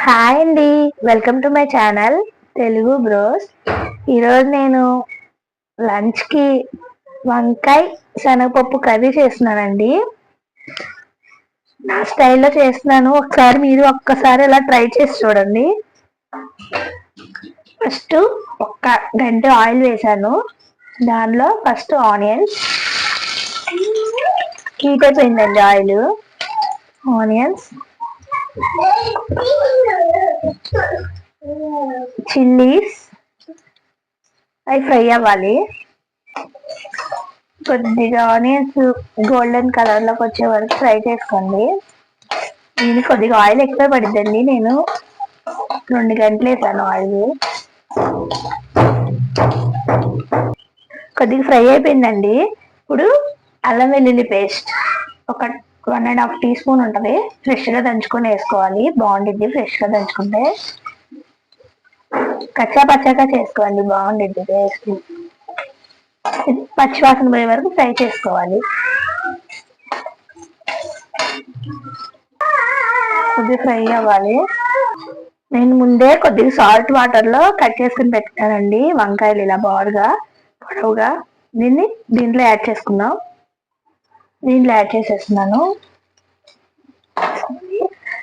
Hi అండి, welcome to my channel Telugu bros. ఈరోజు నేను లంచ్కి వంకాయ శనగపప్పు కర్రీ చేస్తున్నానండి. నా స్టైల్లో చేస్తున్నాను. ఒకసారి మీరు ఒక్కసారి ఇలా ట్రై చేసి చూడండి. ఫస్ట్ ఒక్క గంట ఆయిల్ వేసాను. దానిలో ఫస్ట్ ఆనియన్స్ హీట్ అయిపోయిందండి. ఆనియన్స్, చిల్లీస్ అవి ఫ్రై అవ్వాలి. కొద్దిగా ఆనియన్స్ గోల్డెన్ కలర్ లోకి వచ్చే వరకు ఫ్రై చేసుకోండి. నేను కొద్దిగా ఆయిల్ ఎక్కువ పడిద్దండి. నేను 2 గంటలు వేసాను ఆయిల్. కొద్దిగా ఫ్రై అయిపోయిందండి. ఇప్పుడు అల్లం వెల్లుల్లి పేస్ట్ ఒక 1.5 టీ స్పూన్ ఉంటుంది. ఫ్రెష్గా దంచుకొని వేసుకోవాలి, బాగుండిద్ది. ఫ్రెష్గా దంచుకుంటే కచ్చా పచ్చాగా చేసుకోండి, బాగుండిద్ది టేస్ట్. పచ్చివాసన పోయే వరకు ఫ్రై చేసుకోవాలి. కొద్దిగా ఫ్రై అవ్వాలి. నేను ముందే కొద్దిగా సాల్ట్ వాటర్లో కట్ చేసుకుని పెట్టుకున్నానండి వంకాయలు, ఇలా బారుగా పొడవుగా. దీంట్లో యాడ్ చేసుకుందాం. దీంట్లో యాడ్ చేసేస్తున్నాను.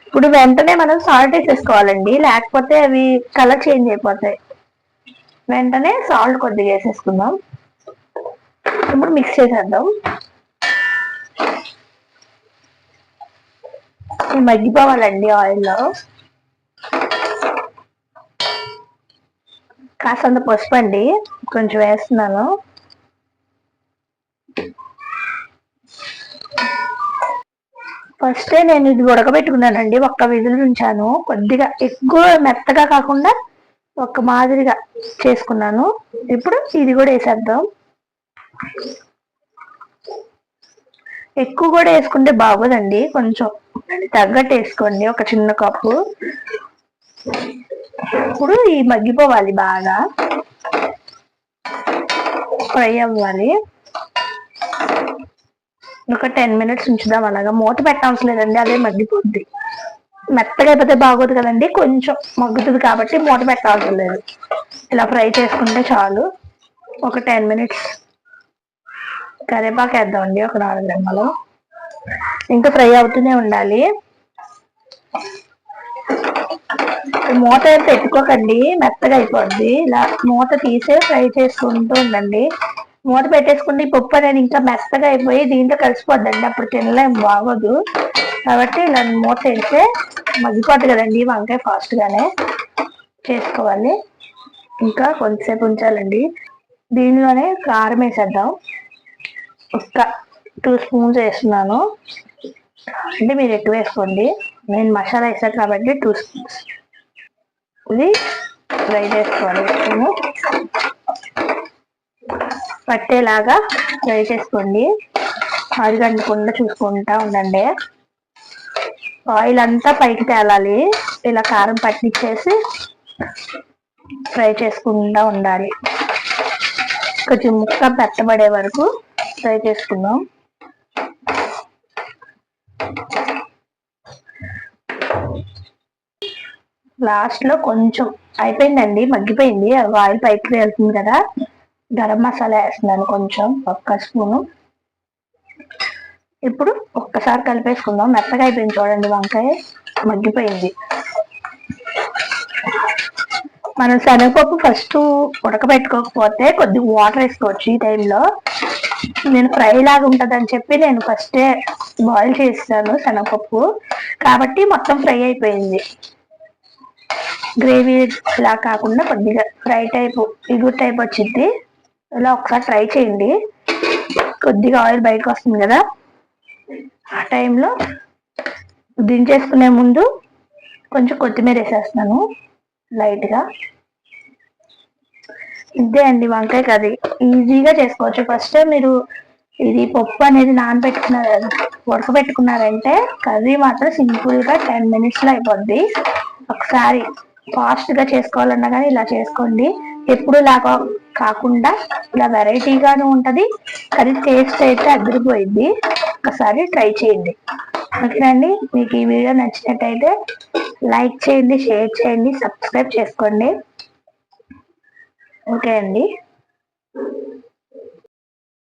ఇప్పుడు వెంటనే మనం సాల్ట్ వేసేసుకోవాలండి, లేకపోతే అవి కలర్ చేంజ్ అయిపోతాయి. వెంటనే సాల్ట్ కొద్దిగా వేసేసుకుందాం. ఇప్పుడు మిక్స్ చేసేద్దాం. మగ్గిపోవాలండి ఆయిల్లో. కాసంత పసుపు అండి కొంచెం వేస్తున్నాను. ఫస్టే నేను ఇది ఉడకబెట్టుకున్నానండి, ఒక్క విజిల్ ఉంచాను. కొద్దిగా ఎక్కువ మెత్తగా కాకుండా ఒక మాదిరిగా చేసుకున్నాను. ఇప్పుడు ఇది కూడా వేసేద్దాం. ఎక్కువ కూడా వేసుకుంటే బాగోదండి, కొంచెం తగ్గట్టు వేసుకోండి, ఒక చిన్న కప్పు. ఇప్పుడు ఈ మగ్గిపోవాలి, బాగా ఫ్రై అవ్వాలి. ఒక 10 మినిట్స్ ఉంచుదాం. అలాగా మూత పెట్టవసరం లేదండి, అదే మగ్గిపోద్ది. మెత్తగా అయిపోతే బాగోదు కదండి, కొంచెం మగ్గుతుంది కాబట్టి మూత పెట్టవసరం లేదు. ఇలా ఫ్రై చేసుకుంటే చాలు. ఒక 10 మినిట్స్. కరివేపాకు వేద్దామండి, ఒక 4 రెమ్మలు. ఇంకా ఫ్రై అవుతూనే ఉండాలి. మూత ఏం పెట్టుకోకండి, మెత్తగా అయిపోద్ది. ఇలా మూత తీసే ఫ్రై చేసుకుంటూ ఉండండి. మూత పెట్టేసుకుంటే ఈ పప్పు అనేది ఇంకా మెత్తగా అయిపోయి దీంట్లో కలిసిపోద్దండి, అప్పుడు తినలేం, బాగోదు. కాబట్టి ఇలా మూత వేస్తే మగ్గిపోద్ది కదండి వంకాయ, ఫాస్ట్గానే చేసుకోవాలి. ఇంకా కొంతసేపు ఉంచాలండి. దీనిలోనే కారం వేసేద్దాం. ఒక 2 స్పూన్స్ వేస్తున్నాను అంటే మీరు ఎక్కువ వేసుకోండి. నేను మసాలా వేసాను కాబట్టి 2 స్పూన్స్. ఇది ఫ్రై చేసుకోవాలి, పట్టేలాగా ఫ్రై చేసుకోండి. అరగంటకుండా చూసుకుంటా ఉండండి. ఆయిల్ అంతా పైకి తేలాలి. ఇలా కారం పట్టించేసి ఫ్రై చేసుకుంటా ఉండాలి. కొంచెం ముక్క పెట్టబడే వరకు ఫ్రై చేసుకుందాం. లాస్ట్ లో కొంచెం అయిపోయిందండి, మగ్గిపోయింది. ఆయిల్ పైకి వెళ్తుంది కదా. గరం మసాలా వేస్తున్నాను కొంచెం, 1 స్పూను. ఇప్పుడు ఒక్కసారి కలిపేసుకుందాం. మెత్తగా అయిపోయింది చూడండి వంకాయ, మగ్గిపోయింది. మనం శనగపప్పు ఫస్ట్ ఉడకబెట్టుకోకపోతే కొద్దిగా వాటర్ వేసుకోవచ్చు. ఈ టైంలో నేను ఫ్రై లాగా ఉంటుందని చెప్పి నేను ఫస్టే బాయిల్ చేస్తాను శనగపప్పు, కాబట్టి మొత్తం ఫ్రై అయిపోయింది. గ్రేవీ ఇలా కాకుండా కొద్దిగా ఫ్రై టైపు, ఇగురు టైప్ వచ్చింది. ఇలా ఒకసారి ట్రై చేయండి. కొద్దిగా ఆయిల్ బయటకు వస్తుంది కదా, ఆ టైంలో దించేసుకునే ముందు కొంచెం కొత్తిమీర వేసేస్తున్నాను లైట్గా. ఇదే అండి వంకాయ కర్రీ, ఈజీగా చేసుకోవచ్చు. ఫస్ట్ మీరు ఇది పప్పు అనేది ఉడకబెట్టుకున్నారంటే కర్రీ మాత్రం సింపుల్గా 10 మినిట్స్లో అయిపోద్ది. ఒకసారి ఫాస్ట్గా చేసుకోవాలన్నా కానీ ఇలా చేసుకోండి. ఎప్పుడు లాగా కాకుండా ఇలా వెరైటీగాను ఉంటుంది. కర్రీ టేస్ట్ అయితే అదిరిపోయింది. ఒకసారి ట్రై చేయండి. ఓకేనండి, మీకు ఈ వీడియో నచ్చినట్టయితే లైక్ చేయండి, షేర్ చేయండి, సబ్స్క్రైబ్ చేసుకోండి. ఓకే అండి.